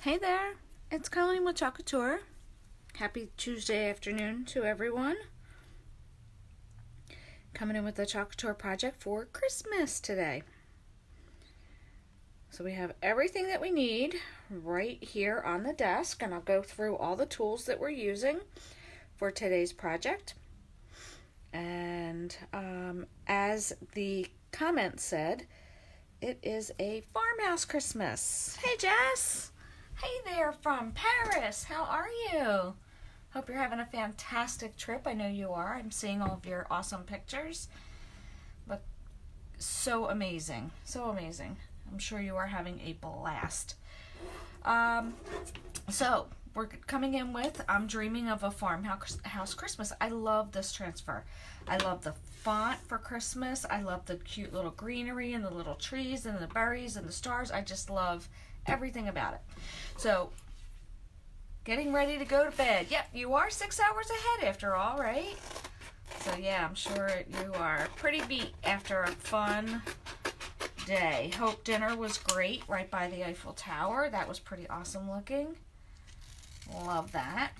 Hey there, it's Colleen with Couture. Happy Tuesday afternoon to everyone. Coming in with the Couture project for Christmas today. So we have everything that we need right here on the desk, and I'll go through all the tools that we're using for today's project. And as the comment said, it is a farmhouse Christmas. Hey Jess! Hey there from Paris, how are you? Hope you're having a fantastic trip. I know you are. I'm seeing all of your awesome pictures. Look so amazing, so amazing. I'm sure you are having a blast. So we're coming in with I'm Dreaming of a Farmhouse Christmas. I love this transfer. I love the font for Christmas. I love the cute little greenery and the little trees and the berries and the stars. I just love everything about it. So, getting ready to go to bed. Yep, you are 6 hours ahead after all, right? So yeah, I'm sure you are pretty beat after a fun day. Hope dinner was great right by the Eiffel Tower. That was pretty awesome looking. Love that.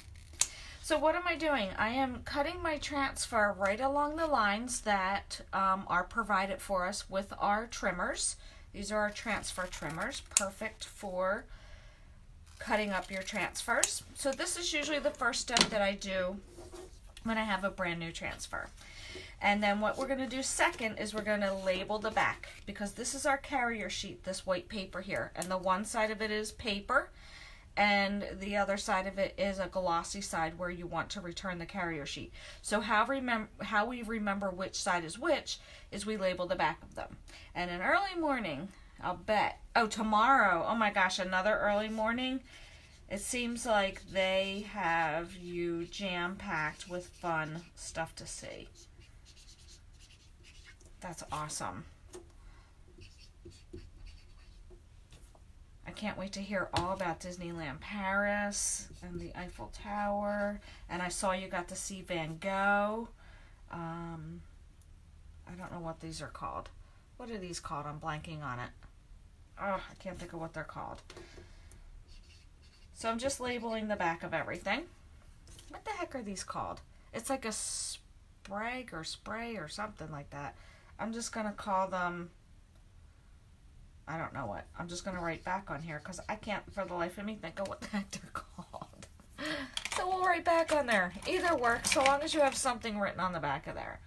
So what am I doing? I am cutting my transfer right along the lines that are provided for us with our trimmers. These are our transfer trimmers, perfect for cutting up your transfers. So this is usually the first step that I do when I have a brand new transfer. And then what we're going to do second is we're going to label the back, because this is our carrier sheet, this white paper here. And the one side of it is paper, and the other side of it is a glossy side where you want to return the carrier sheet. So how we remember which side is which is we label the back of them. And an early morning, I'll bet, tomorrow, oh my gosh, another early morning. It seems like they have you jam-packed with fun stuff to see. That's awesome. I can't wait to hear all about Disneyland Paris and the Eiffel Tower. And I saw you got to see Van Gogh. I don't know what these are called. What are these called? I'm blanking on it. Oh, I can't think of what they're called. So I'm just labeling the back of everything. What the heck are these called? It's like a sprag or spray or something like that. I'm just going to call them, I don't know what. I'm just going to write back on here because I can't for the life of me think of what the heck they're called. So we'll write back on there. Either works, so long as you have something written on the back of there.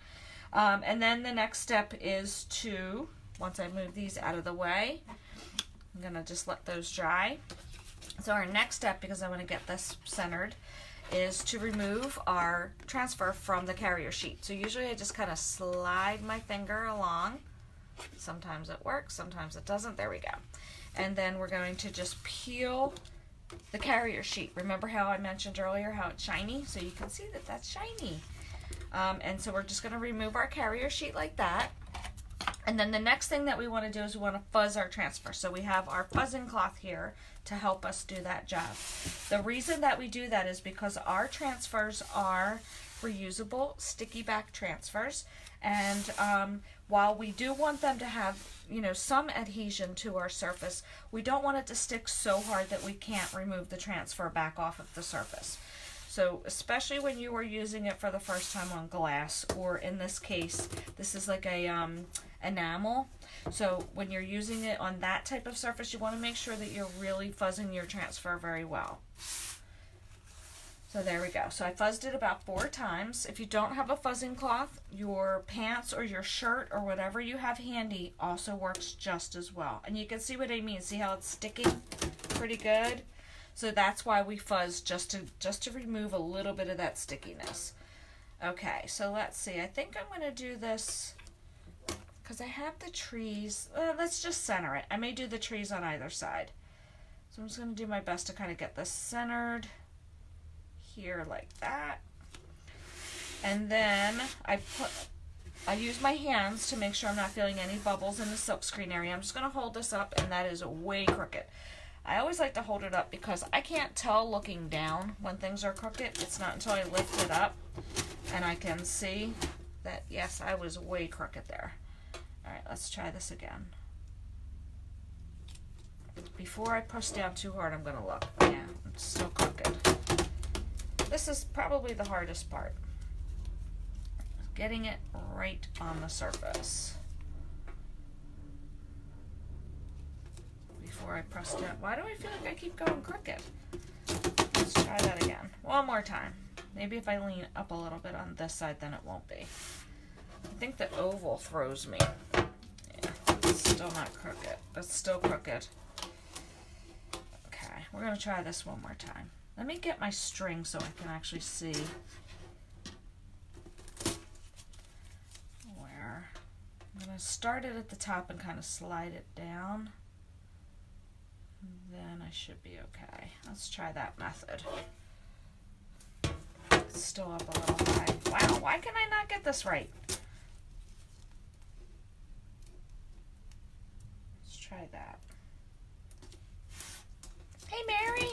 And then the next step is to, once I move these out of the way, I'm going to just let those dry. So our next step, because I want to get this centered, is to remove our transfer from the carrier sheet. So usually I just kind of slide my finger along. Sometimes it works, sometimes it doesn't. There we go. And then we're going to just peel the carrier sheet. Remember how I mentioned earlier how it's shiny? So you can see that that's shiny. And so we're just going to remove our carrier sheet like that. And then the next thing that we want to do is we want to fuzz our transfer. So we have our fuzzing cloth here to help us do that job. The reason that we do that is because our transfers are reusable sticky back transfers. And while we do want them to have, some adhesion to our surface, we don't want it to stick so hard that we can't remove the transfer back off of the surface. So especially when you are using it for the first time on glass, or in this case, this is like a enamel. So when you're using it on that type of surface, you want to make sure that you're really fuzzing your transfer very well. So there we go. So I fuzzed it about 4 times. If you don't have a fuzzing cloth, your pants or your shirt or whatever you have handy also works just as well. And you can see what I mean. See how it's sticking pretty good? So that's why we fuzz, just to remove a little bit of that stickiness. Okay, so let's see. I think I'm going to do this because I have the trees. Let's just center it. I may do the trees on either side. So I'm just going to do my best to kind of get this centered here like that. And then I use my hands to make sure I'm not feeling any bubbles in the silkscreen area. I'm just going to hold this up, and that is way crooked. I always like to hold it up because I can't tell looking down when things are crooked. It's not until I lift it up and I can see that, yes, I was way crooked there. All right, let's try this again. Before I push down too hard, I'm gonna look. Yeah, it's still crooked. This is probably the hardest part. Getting it right on the surface. Before I press down. Why do I feel like I keep going crooked? Let's try that again. One more time. Maybe if I lean up a little bit on this side, then it won't be. I think the oval throws me. Yeah, it's still not crooked. It's still crooked. Okay, we're gonna try this one more time. Let me get my string so I can actually see where. I'm gonna start it at the top and kind of slide it down. Then I should be okay. Let's try that method. It's still up a little high. Wow, why can I not get this right? Let's try that. Hey Mary,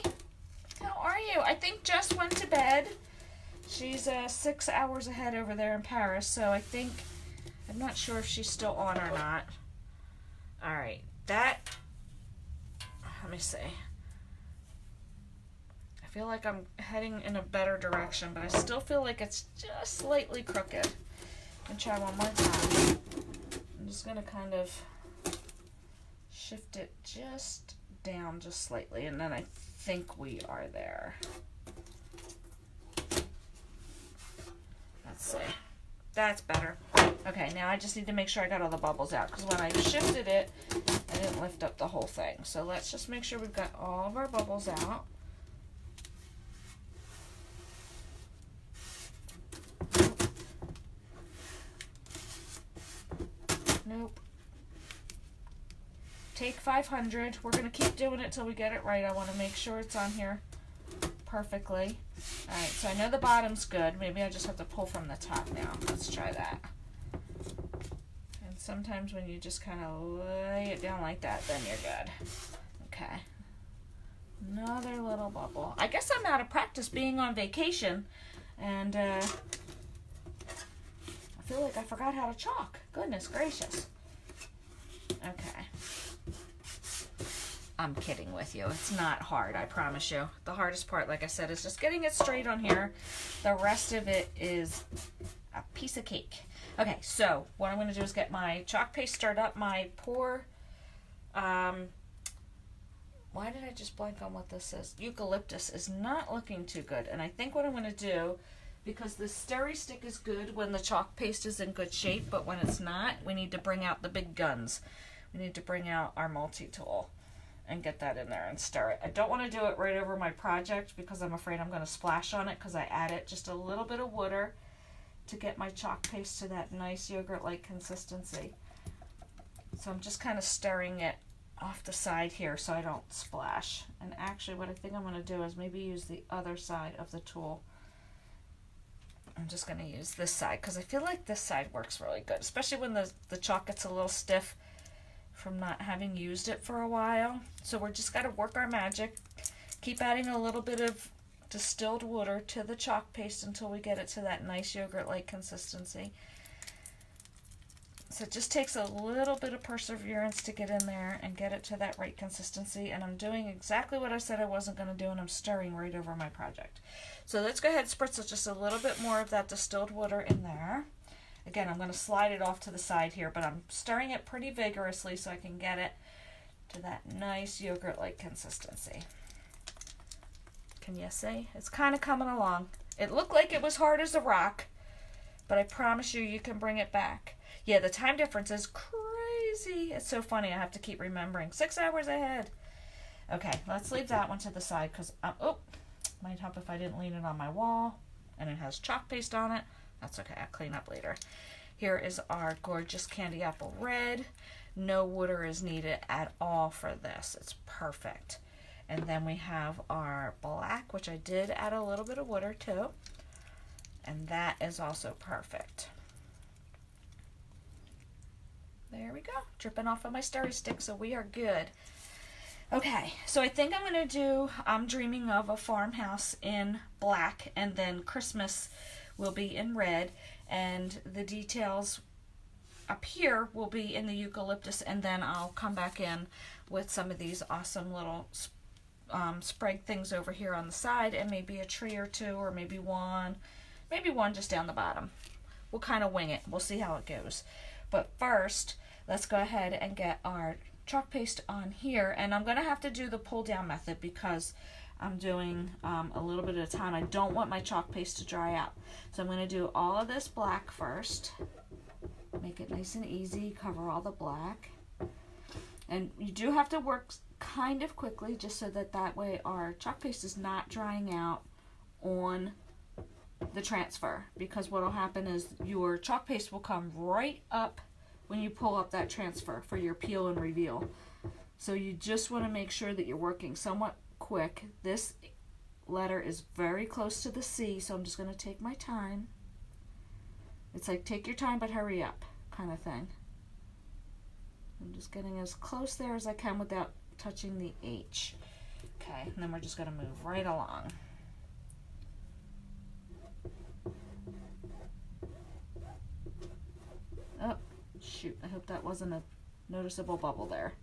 how are you? I think Jess went to bed. She's 6 hours ahead over there in Paris, so I think, I'm not sure if she's still on or not. Alright, that, let me see. I feel like I'm heading in a better direction, but I still feel like it's just slightly crooked. And try one more time. I'm just going to kind of shift it just down just slightly, and then I think we are there. Let's see. That's better. Okay, now I just need to make sure I got all the bubbles out, because when I shifted it, I didn't lift up the whole thing. So let's just make sure we've got all of our bubbles out. Nope. Take 500. We're going to keep doing it till we get it right. I want to make sure it's on here perfectly. Alright, so I know the bottom's good. Maybe I just have to pull from the top now. Let's try that. And sometimes when you just kind of lay it down like that, then you're good. Okay. Another little bubble. I guess I'm out of practice being on vacation, and I feel like I forgot how to chalk. Goodness gracious. Okay. I'm kidding with you. It's not hard, I promise you. The hardest part, like I said, is just getting it straight on here. The rest of it is a piece of cake. Okay, so what I'm going to do is get my chalk paste stirred up. My pour, why did I just blank on what this is? Eucalyptus is not looking too good. And I think what I'm going to do, because the stirry stick is good when the chalk paste is in good shape, but when it's not, we need to bring out the big guns. We need to bring out our multi-tool and get that in there and stir it. I don't want to do it right over my project because I'm afraid I'm going to splash on it, because I added just a little bit of water to get my chalk paste to that nice yogurt-like consistency. So I'm just kind of stirring it off the side here so I don't splash. And actually what I think I'm going to do is maybe use the other side of the tool. I'm just going to use this side because I feel like this side works really good, especially when the chalk gets a little stiff from not having used it for a while. So we're just got to work our magic. Keep adding a little bit of distilled water to the chalk paste until we get it to that nice yogurt-like consistency. So it just takes a little bit of perseverance to get in there and get it to that right consistency. And I'm doing exactly what I said I wasn't going to do, and I'm stirring right over my project. So let's go ahead and spritz just a little bit more of that distilled water in there. Again, I'm going to slide it off to the side here, but I'm stirring it pretty vigorously so I can get it to that nice yogurt-like consistency. Can you see? It's kind of coming along. It looked like it was hard as a rock, but I promise you, you can bring it back. Yeah, the time difference is crazy. It's so funny. I have to keep remembering. 6 hours ahead. Okay, let's leave that one to the side because, oh, might help if I didn't lean it on my wall, and it has chalk paste on it. That's okay, I'll clean up later. Here is our gorgeous candy apple red. No water is needed at all for this. It's perfect. And then we have our black, which I did add a little bit of water to. And that is also perfect. There we go, dripping off of my stirry stick, so we are good. Okay, so I think I'm going to do I'm Dreaming of a Farmhouse in black, and then Christmas will be in red, and the details up here will be in the eucalyptus, and then I'll come back in with some of these awesome little sprague things over here on the side, and maybe a tree or two, or maybe one just down the bottom. We'll kind of wing it. We'll see how it goes. But first, let's go ahead and get our chalk paste on here, and I'm going to have to do the pull down method because I'm doing a little bit at a time. I don't want my chalk paste to dry out. So I'm going to do all of this black first. Make it nice and easy, cover all the black. And you do have to work kind of quickly just so that way our chalk paste is not drying out on the transfer, because what will happen is your chalk paste will come right up when you pull up that transfer for your peel and reveal. So you just want to make sure that you're working somewhat quick. This letter is very close to the C, so I'm just going to take my time. It's like take your time but hurry up kind of thing. I'm just getting as close there as I can without touching the H. Okay, and then we're just going to move right along. Oh, shoot, I hope that wasn't a noticeable bubble there.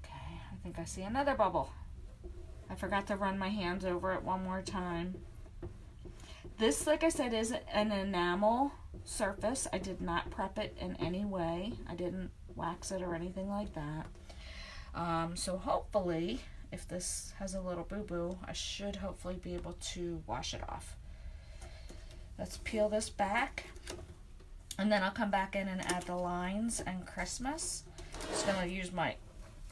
Okay, I think I see another bubble. I forgot to run my hands over it one more time. This, like I said, is an enamel surface. I did not prep it in any way. I didn't wax it or anything like that. So hopefully, if this has a little boo-boo, I should hopefully be able to wash it off. Let's peel this back, and then I'll come back in and add the lines and Christmas. Just going to use my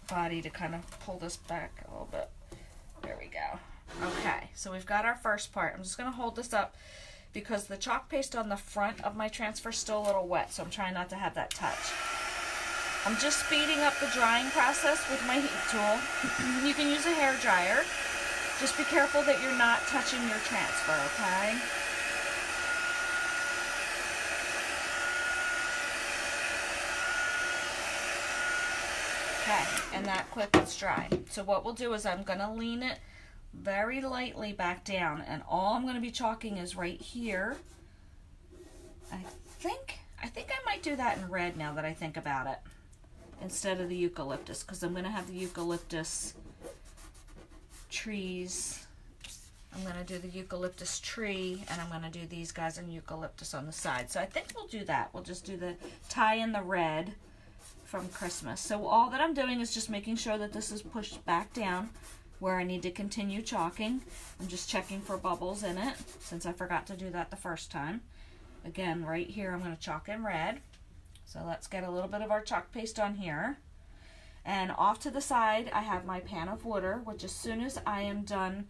body to kind of pull this back a little bit. There we go. Okay, so we've got our first part. I'm just going to hold this up because the chalk paste on the front of my transfer is still a little wet, so I'm trying not to have that touch. I'm just speeding up the drying process with my heat tool. You can use a hair dryer. Just be careful that you're not touching your transfer, okay? Okay, and that quick it's dry. So what we'll do is I'm going to lean it very lightly back down, and all I'm going to be chalking is right here. I think I might do that in red now that I think about it, instead of the eucalyptus, because I'm going to have the eucalyptus trees. I'm going to do the eucalyptus tree, and I'm going to do these guys in eucalyptus on the side. So I think we'll do that. We'll just do the tie in the red from Christmas. So all that I'm doing is just making sure that this is pushed back down where I need to continue chalking. I'm just checking for bubbles in it since I forgot to do that the first time. Again, right here I'm going to chalk in red. So let's get a little bit of our chalk paste on here. And off to the side I have my pan of water, which as soon as I am done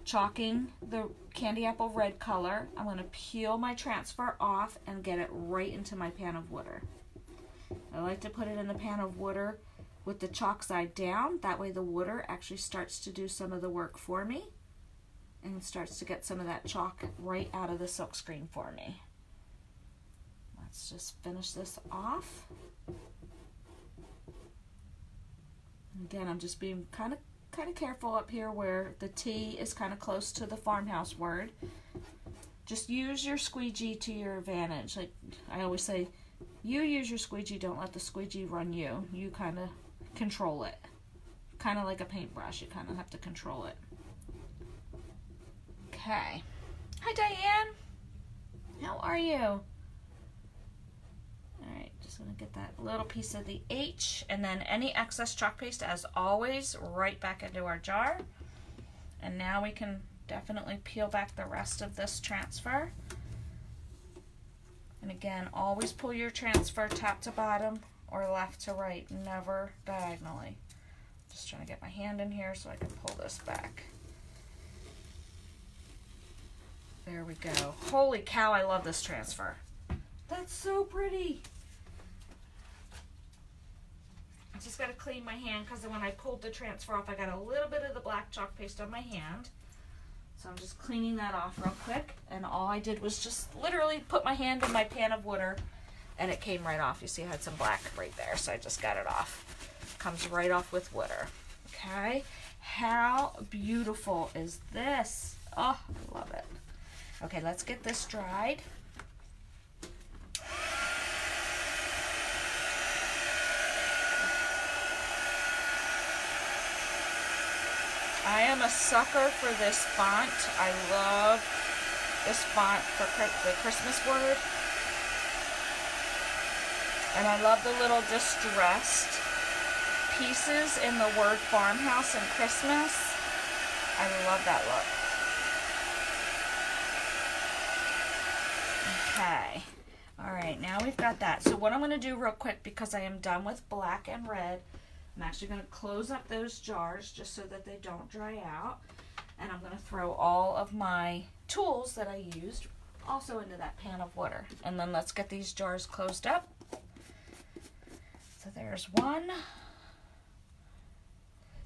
chalking the candy apple red color, I'm going to peel my transfer off and get it right into my pan of water. I like to put it in the pan of water with the chalk side down. That way the water actually starts to do some of the work for me and starts to get some of that chalk right out of the silk screen for me. Let's just finish this off. Again, I'm just being kind of careful up here where the T is kind of close to the farmhouse word. Just use your squeegee to your advantage. Like I always say, you use your squeegee, don't let the squeegee run you. You kind of control it. Kind of like a paintbrush, you kind of have to control it. Okay. Hi Diane. How are you? Alright, just going to get that little piece of the H, and then any excess chalk paste, as always, right back into our jar. And now we can definitely peel back the rest of this transfer. And again, always pull your transfer top to bottom or left to right, never diagonally. Just trying to get my hand in here so I can pull this back. There we go. Holy cow, I love this transfer. That's so pretty. I just got to clean my hand because when I pulled the transfer off, I got a little bit of the black chalk paste on my hand. So I'm just cleaning that off real quick, and all I did was just literally put my hand in my pan of water and it came right off. You see I had some black right there, so I just got it off. Comes right off with water. Okay, how beautiful is this? Oh, I love it. Okay, let's get this dried. I am a sucker for this font. I love this font for the Christmas word. And I love the little distressed pieces in the word farmhouse and Christmas. I love that look. Okay. Alright, now we've got that. So what I'm going to do real quick, because I am done with black and red, I'm actually going to close up those jars just so that they don't dry out. And I'm going to throw all of my tools that I used also into that pan of water. And then let's get these jars closed up. So there's one.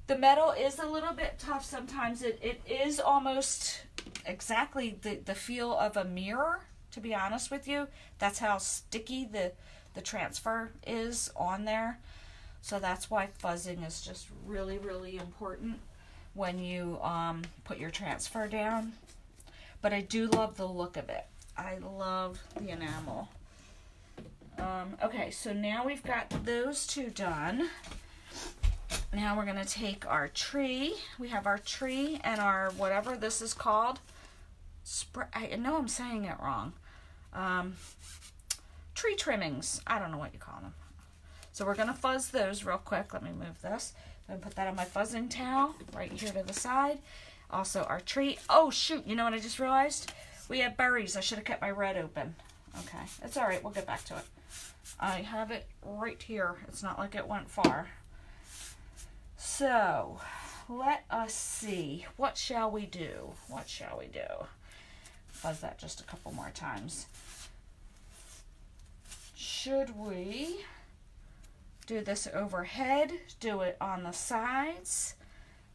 The metal is a little bit tough sometimes. It is almost exactly the feel of a mirror, to be honest with you. That's how sticky the transfer is on there. So that's why fuzzing is just really, really important when you put your transfer down. But I do love the look of it. I love the enamel. Okay, so now we've got those two done. Now we're going to take our tree. We have our tree and our whatever this is called. I know I'm saying it wrong. Tree trimmings. I don't know what you call them. So we're going to fuzz those real quick. Let me move this. I'm going to put that on my fuzzing towel right here to the side. Also our tree. Oh, shoot. You know what I just realized? We have berries. I should have kept my red open. Okay. It's all right. We'll get back to it. I have it right here. It's not like it went far. So, let us see. What shall we do? What shall we do? Fuzz that just a couple more times. Should we do this overhead? Do it on the sides?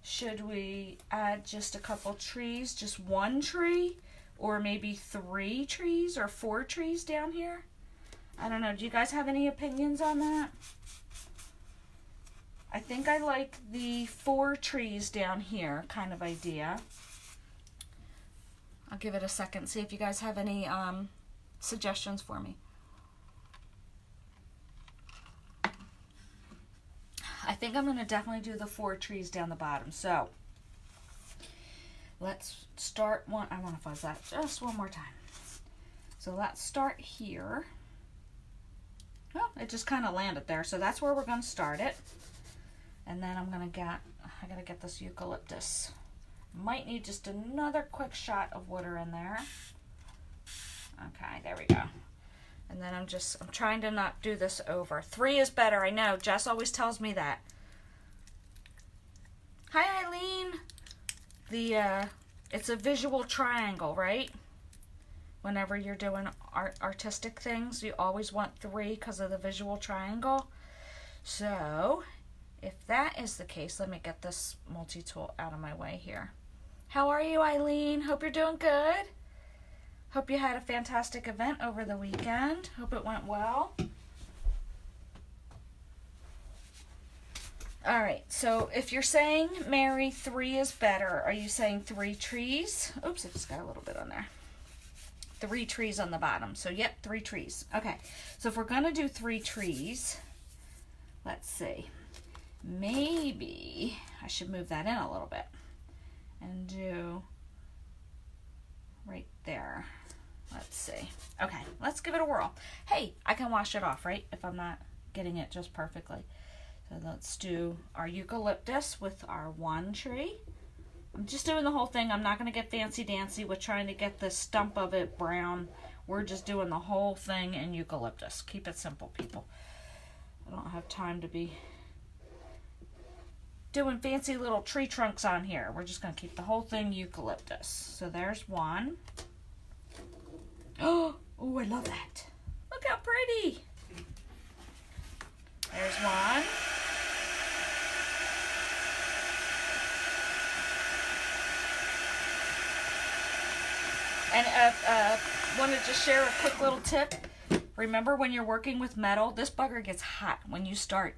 Should we add just a couple trees? Just one tree? Or maybe 3 trees or 4 trees down here? I don't know. Do you guys have any opinions on that? I think I like the 4 trees down here kind of idea. I'll give it a second, see if you guys have any suggestions for me. I think I'm going to definitely do the 4 trees down the bottom. So let's start one. I want to fuzz that just one more time. So let's start here. Well, it just kind of landed there. So that's where we're going to start it. And then I gotta get this eucalyptus. Might need just another quick shot of water in there. Okay, there we go. And then I'm trying to not do this over. 3 is better, I know. Jess always tells me that. Hi, Eileen. It's a visual triangle, right? Whenever you're doing artistic things, you always want 3 because of the visual triangle. So, if that is the case, let me get this multi-tool out of my way here. How are you, Eileen? Hope you're doing good. Hope you had a fantastic event over the weekend. Hope it went well. All right, so if you're saying, Mary, 3 is better, are you saying 3 trees? Oops, I just got a little bit on there. 3 trees on the bottom. So, yep, 3 trees. Okay, so if we're going to do 3 trees, let's see. Maybe I should move that in a little bit and do right there. Let's see. Okay, let's give it a whirl. Hey, I can wash it off, right? If I'm not getting it just perfectly. So let's do our eucalyptus with our 1 tree. I'm just doing the whole thing. I'm not going to get fancy-dancy with trying to get the stump of it brown. We're just doing the whole thing in eucalyptus. Keep it simple, people. I don't have time to be doing fancy little tree trunks on here. We're just going to keep the whole thing eucalyptus. So there's 1. Oh, I love that. Look how pretty. There's 1. And wanted to share a quick little tip. Remember, when you're working with metal, this bugger gets hot when you start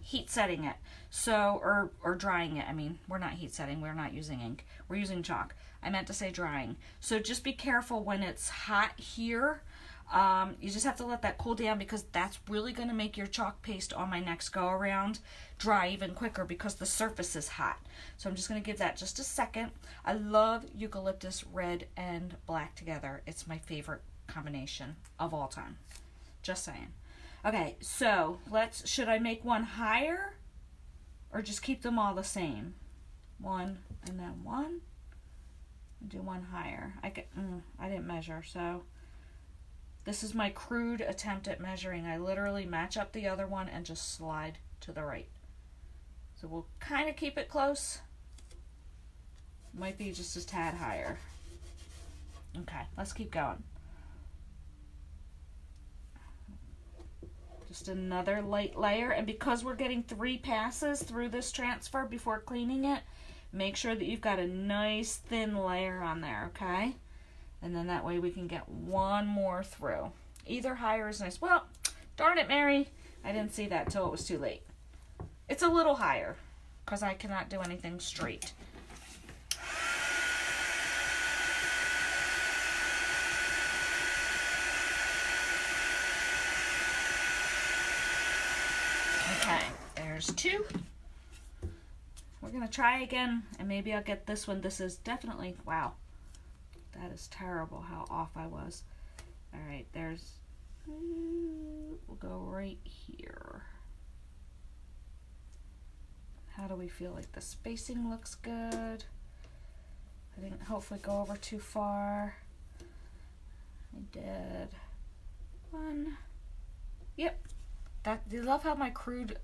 heat setting it. So, or drying it. I mean, we're not heat setting. We're not using ink. We're using chalk. I meant to say drying. So just be careful when it's hot here. You just have to let that cool down because that's really going to make your chalk paste on my next go around dry even quicker because the surface is hot. So I'm just going to give that just a second. I love eucalyptus red and black together. It's my favorite combination of all time. Just saying. Okay, so should I make one higher or just keep them all the same? One and then one. Do one higher. I didn't measure, so this is my crude attempt at measuring. I literally match up the other one and just slide to the right. So we'll kind of keep it close. Might be just a tad higher. Okay, let's keep going. Just another light layer, and because we're getting 3 passes through this transfer before cleaning it, make sure that you've got a nice thin layer on there, okay? And then that way we can get one more through. Either higher is nice. Well, darn it, Mary. I didn't see that till it was too late. It's a little higher because I cannot do anything straight. Okay, there's 2. We're going to try again, and maybe I'll get this one. This is definitely, wow, that is terrible how off I was. All right, we'll go right here. How do we feel like the spacing looks good? I didn't hopefully go over too far. I did. 1. Yep. You love how my crude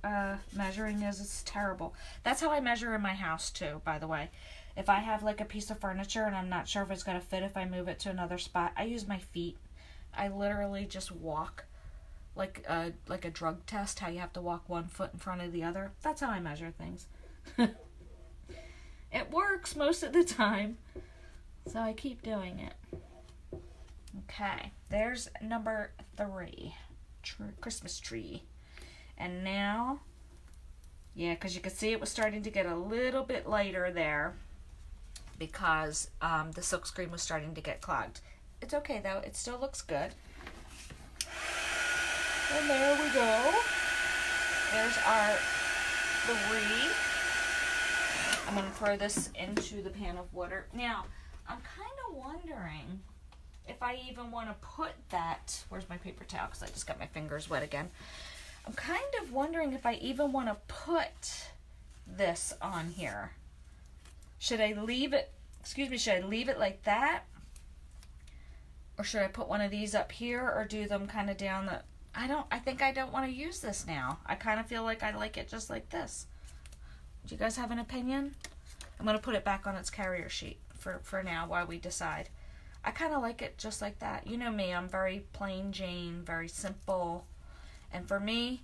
measuring is. It's terrible. That's how I measure in my house too, by the way. If I have like a piece of furniture and I'm not sure if it's going to fit if I move it to another spot, I use my feet. I literally just walk like a drug test, how you have to walk one foot in front of the other. That's how I measure things. It works most of the time, so I keep doing it. Okay, there's number 3. Christmas tree. And now, yeah, because you could see it was starting to get a little bit lighter there because the silk screen was starting to get clogged. It's okay though, it still looks good. And there we go. There's our 3. I'm going to throw this into the pan of water. Now, I'm kind of wondering if I even want to put that, where's my paper towel because I just got my fingers wet again. I'm kind of wondering if I even want to put this on here. Should I leave it, should I leave it like that? Or should I put one of these up here or do them kind of down the, I think I don't want to use this now. I kind of feel like I like it just like this. Do you guys have an opinion? I'm going to put it back on its carrier sheet for now while we decide. I kind of like it just like that. You know me, I'm very plain Jane, very simple. And for me,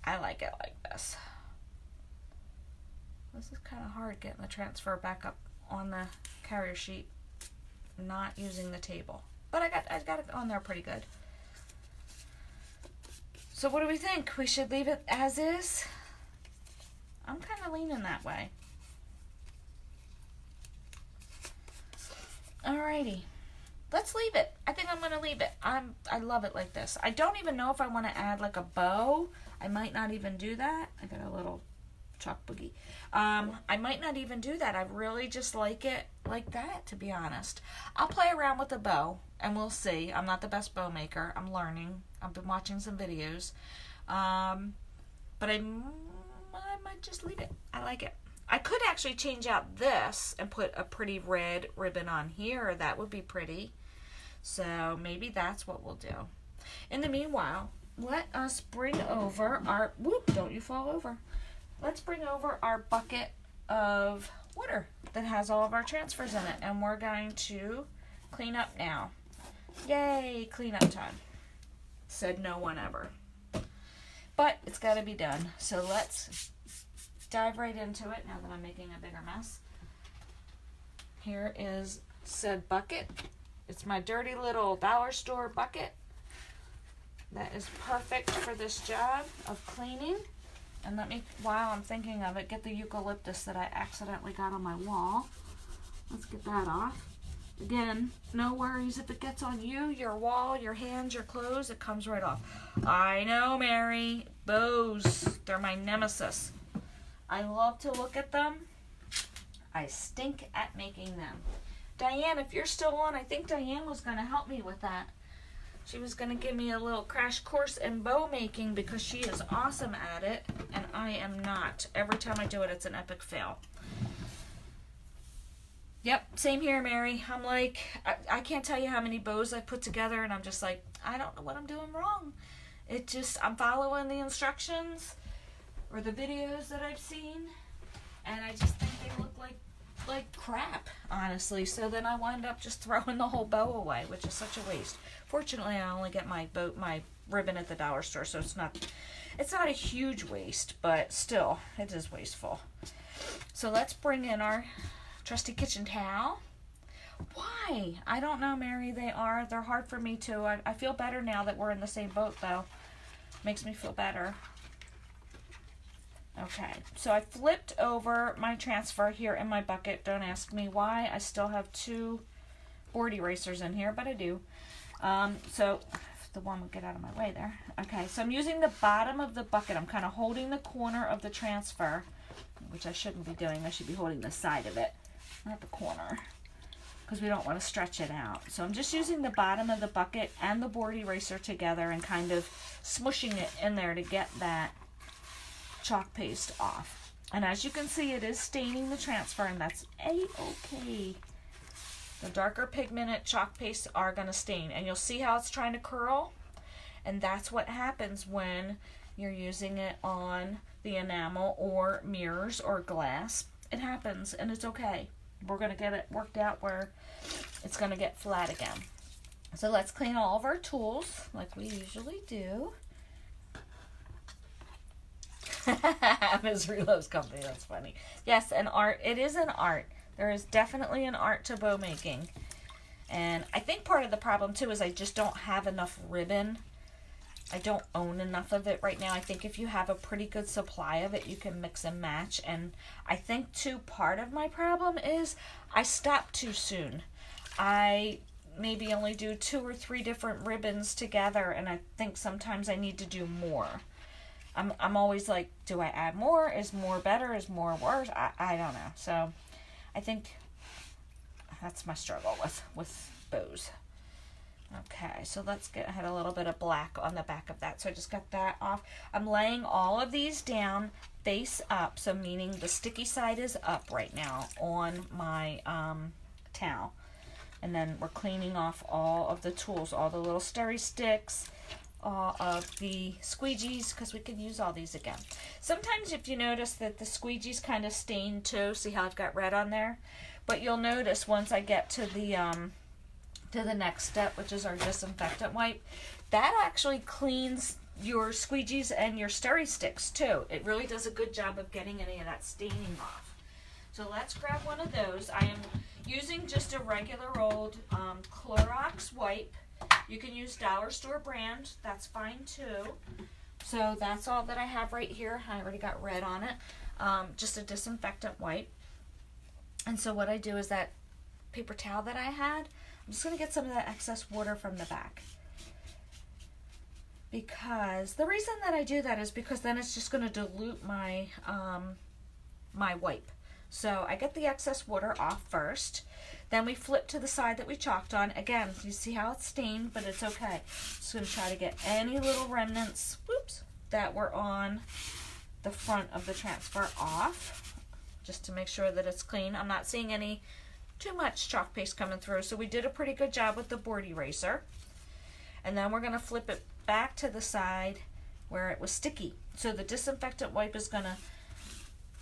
I like it like this. This is kind of hard getting the transfer back up on the carrier sheet, not using the table. But I got it on there pretty good. So what do we think? We should leave it as is? I'm kind of leaning that way. Alrighty, let's leave it. I think I'm going to leave it. I love it like this. I don't even know if I want to add like a bow. I might not even do that. I got a little chalk boogie. I might not even do that. I really just like it like that, to be honest. I'll play around with the bow and we'll see. I'm not the best bow maker. I'm learning. I've been watching some videos. But I might just leave it. I like it. I could actually change out this and put a pretty red ribbon on here. That would be pretty. So maybe that's what we'll do. In the meanwhile, let us bring over our, whoop, don't you fall over. Let's bring over our bucket of water that has all of our transfers in it. And we're going to clean up now. Yay, cleanup time. Said no one ever. But it's got to be done. So let's dive right into it now that I'm making a bigger mess. Here is said bucket. It's my dirty little dollar store bucket. That is perfect for this job of cleaning. And let me, while I'm thinking of it, get the eucalyptus that I accidentally got on my wall. Let's get that off. Again, no worries if it gets on you, your wall, your hands, your clothes, it comes right off. I know, Mary. Bows, they're my nemesis. I love to look at them. I stink at making them. Diane, if you're still on, I think Diane was going to help me with that. She was going to give me a little crash course in bow making because she is awesome at it, and I am not. Every time I do it, it's an epic fail. Yep, same here, Mary. I'm like, I can't tell you how many bows I've put together, and I'm just like, I don't know what I'm doing wrong. I'm following the instructions or the videos that I've seen, and I just think they look like crap, honestly. So then I wind up just throwing the whole bow away, which is such a waste. Fortunately, I only get my ribbon at the dollar store, so it's not a huge waste, but still, it is wasteful. So let's bring in our trusty kitchen towel. Why? I don't know, Mary. They're hard for me too. I feel better now that we're in the same boat, though. Makes me feel better. Okay, so I flipped over my transfer here in my bucket. Don't ask me why. I still have 2 board erasers in here, but I do. So if the one would get out of my way there. Okay, so I'm using the bottom of the bucket. I'm kind of holding the corner of the transfer, which I shouldn't be doing. I should be holding the side of it, not the corner, because we don't want to stretch it out. So I'm just using the bottom of the bucket and the board eraser together and kind of smushing it in there to get that chalk paste off. And as you can see, it is staining the transfer, and that's a-okay. The darker pigmented chalk pastes are going to stain, and you'll see how it's trying to curl, and that's what happens when you're using it on the enamel or mirrors or glass. It happens, and it's okay. We're going to get it worked out where it's going to get flat again. So let's clean all of our tools like we usually do. Misery Loves Company, that's funny. Yes, an art. It is an art. There is definitely an art to bow making. And I think part of the problem too is I just don't have enough ribbon. I don't own enough of it right now. I think if you have a pretty good supply of it, you can mix and match. And I think too, part of my problem is I stopped too soon. I maybe only do 2 or 3 different ribbons together, and I think sometimes I need to do more. I'm always like, do I add more? Is more better? Is more worse? I don't know. So I think that's my struggle with bows. Okay, so I had a little bit of black on the back of that, so I just got that off. I'm laying all of these down face up, so meaning the sticky side is up right now on my towel. And then we're cleaning off all of the tools, all the little stirry sticks, all of the squeegees, because we can use all these again. Sometimes if you notice that the squeegees kind of stain too, see how I've got red on there? But you'll notice once I get to the next step, which is our disinfectant wipe, that actually cleans your squeegees and your stirry sticks too. It really does a good job of getting any of that staining off. So let's grab one of those. I am using just a regular old Clorox wipe. You can use dollar store brand, that's fine too. So that's all that I have right here. I already got red on it. Just a disinfectant wipe. And so what I do is that paper towel that I had, I'm just going to get some of that excess water from the back. Because the reason that I do that is because then it's just going to dilute my my wipe. So I get the excess water off first. Then we flip to the side that we chalked on. Again, you see how it's stained, but it's okay. Just going to try to get any little remnants, whoops, that were on the front of the transfer off, just to make sure that it's clean. I'm not seeing any too much chalk paste coming through, so we did a pretty good job with the board eraser. And then we're going to flip it back to the side where it was sticky. So the disinfectant wipe is going to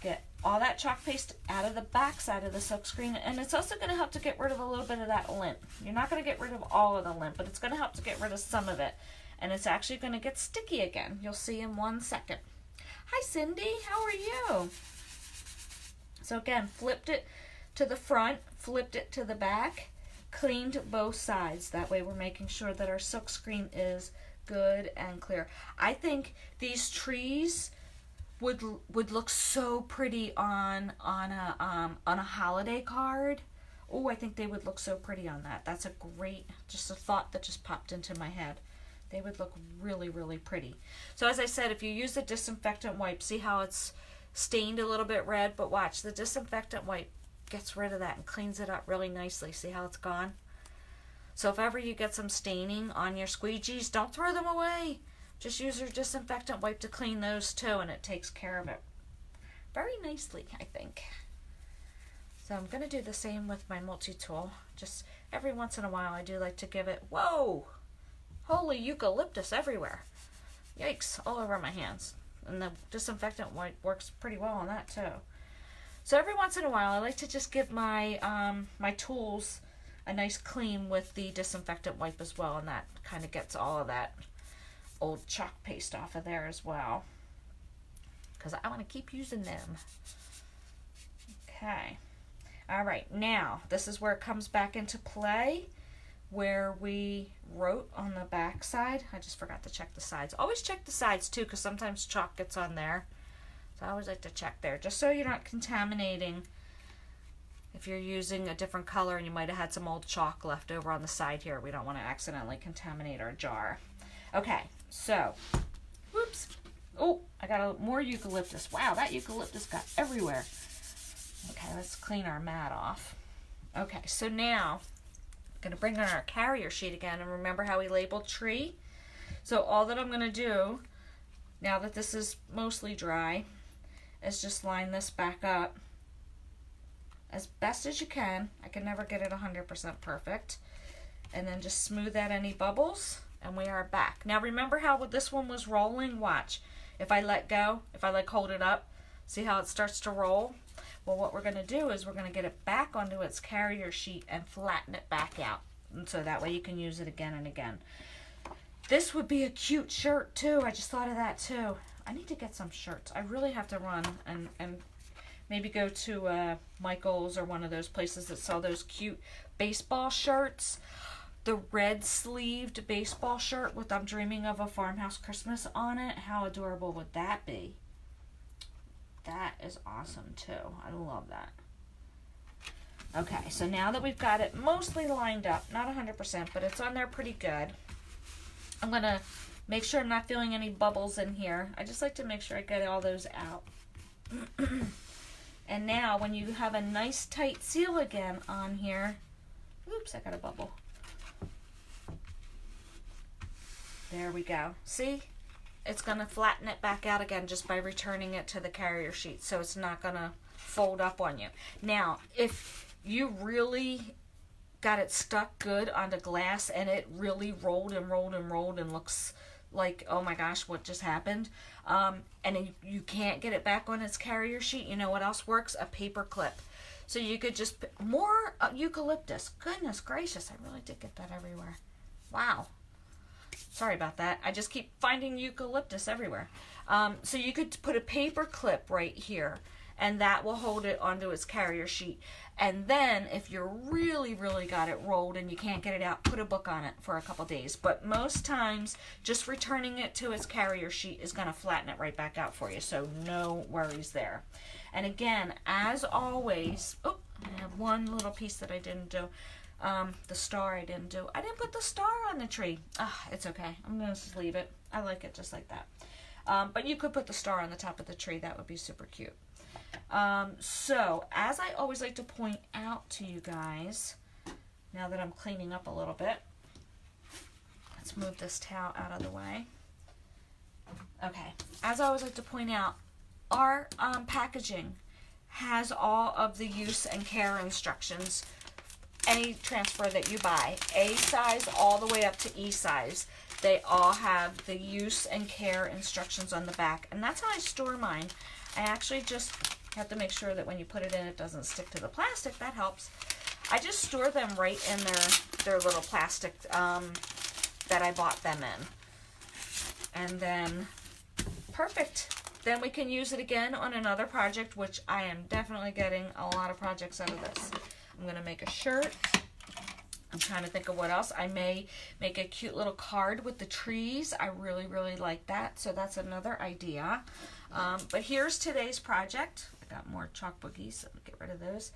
get all that chalk paste out of the back side of the silkscreen, and it's also going to help to get rid of a little bit of that lint. You're not going to get rid of all of the lint, but it's going to help to get rid of some of it, and it's actually going to get sticky again. You'll see in 1 second. Hi Cindy, how are you? So again, flipped it to the front, flipped it to the back, cleaned both sides. That way we're making sure that our silkscreen is good and clear. I think these trees would look so pretty on a holiday card Oh, I think they would look so pretty on that. That's a great, just a thought that just popped into my head. They would look really, really pretty. So as I said, if you use the disinfectant wipe, see how it's stained a little bit red, but watch, the disinfectant wipe gets rid of that and cleans it up really nicely. See how it's gone? So if ever you get some staining on your squeegees, don't throw them away. Just use your disinfectant wipe to clean those too, and it takes care of it very nicely, I think. So I'm going to do the same with my multi-tool. Just every once in a while I do like to give it, whoa, holy eucalyptus everywhere. Yikes, all over my hands. And the disinfectant wipe works pretty well on that too. So every once in a while I like to just give my my tools a nice clean with the disinfectant wipe as well, and that kind of gets all of that old chalk paste off of there as well, because I want to keep using them. Okay. All right, now this is where it comes back into play, where we wrote on the back side. I just forgot to check the sides. Always check the sides too, because sometimes chalk gets on there. So I always like to check there, just so you're not contaminating. If you're using a different color and you might have had some old chalk left over on the side here, we don't want to accidentally contaminate our jar. Okay, so, whoops. Oh, I got more eucalyptus. Wow, that eucalyptus got everywhere. Okay, let's clean our mat off. Okay, so now I'm going to bring in our carrier sheet again, and remember how we labeled tree? So all that I'm going to do, now that this is mostly dry, is just line this back up as best as you can. I can never get it 100% perfect. And then just smooth out any bubbles, and we are back. Now remember how this one was rolling? Watch. If I let go, if I like hold it up, see how it starts to roll? Well, what we're going to do is we're going to get it back onto its carrier sheet and flatten it back out. And so that way you can use it again and again. This would be a cute shirt too. I just thought of that too. I need to get some shirts. I really have to run and maybe go to Michael's or one of those places that sell those cute baseball shirts. The red sleeved baseball shirt with I'm Dreaming of a Farmhouse Christmas on it. How adorable would that be? That is awesome too. I love that. Okay, so now that we've got it mostly lined up, not 100%, but it's on there pretty good, I'm going to make sure I'm not feeling any bubbles in here. I just like to make sure I get all those out. And now when you have a nice tight seal again on here, oops, I got a bubble. There we go. See? It's going to flatten it back out again just by returning it to the carrier sheet, so it's not going to fold up on you. Now, if you really got it stuck good onto glass and it really rolled and rolled and rolled and looks like, oh my gosh, what just happened? And you can't get it back on its carrier sheet, you know what else works? A paper clip. So you could just, more eucalyptus. Goodness gracious, I really did get that everywhere. Wow. Sorry about that. I just keep finding eucalyptus everywhere. So you could put a paper clip right here, and that will hold it onto its carrier sheet. And then if you really, really got it rolled and you can't get it out, put a book on it for a couple days. But most times, just returning it to its carrier sheet is going to flatten it right back out for you. So no worries there. And again, as always, oh, I have one little piece that I didn't do. The star I didn't do. I didn't put the star on the tree. It's okay. I'm going to just leave it. I like it just like that. But you could put the star on the top of the tree. That would be super cute. So, as I always like to point out to you guys, now that I'm cleaning up a little bit, let's move this towel out of the way. Okay, as I always like to point out, our packaging has all of the use and care instructions. Any transfer that you buy, A size all the way up to E size, they all have the use and care instructions on the back. And that's how I store mine. I actually just have to make sure that when you put it in, it doesn't stick to the plastic. That helps. I just store them right in their little plastic that I bought them in. And then, perfect. Then we can use it again on another project, which I am definitely getting a lot of projects out of this. I'm going to make a shirt. I'm trying to think of what else. I may make a cute little card with the trees. I really, really like that. So that's another idea. But here's today's project. I got more chalk boogies, so get rid of those.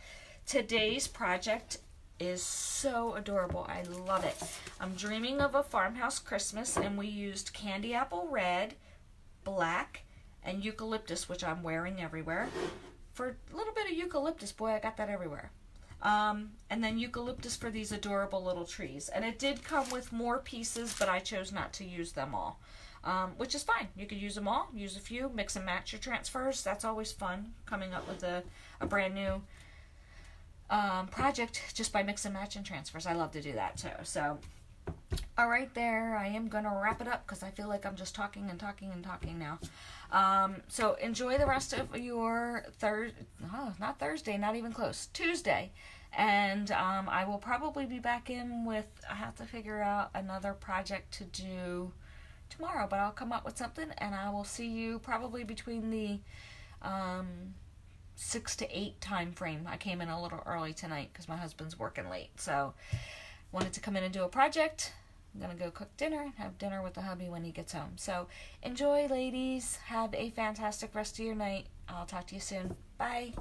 Today's project is so adorable. I love it. I'm dreaming of a farmhouse Christmas, and we used candy apple red, black, and eucalyptus, which I'm wearing everywhere. For a little bit of eucalyptus, boy, I got that everywhere. And then eucalyptus for these adorable little trees. And it did come with more pieces, but I chose not to use them all, which is fine. You could use them all, use a few, mix and match your transfers. That's always fun, coming up with a brand new project just by mix and match and transfers. I love to do that too. So, all right, there, I am going to wrap it up because I feel like I'm just talking and talking and talking now. So enjoy the rest of your not Thursday, not even close, Tuesday. And I will probably be back in with, I have to figure out another project to do tomorrow, but I'll come up with something, and I will see you probably between the 6 to 8 time frame. I came in a little early tonight because my husband's working late, so wanted to come in and do a project. I'm gonna go cook dinner and have dinner with the hubby when he gets home. So enjoy, ladies. Have a fantastic rest of your night. I'll talk to you soon. Bye.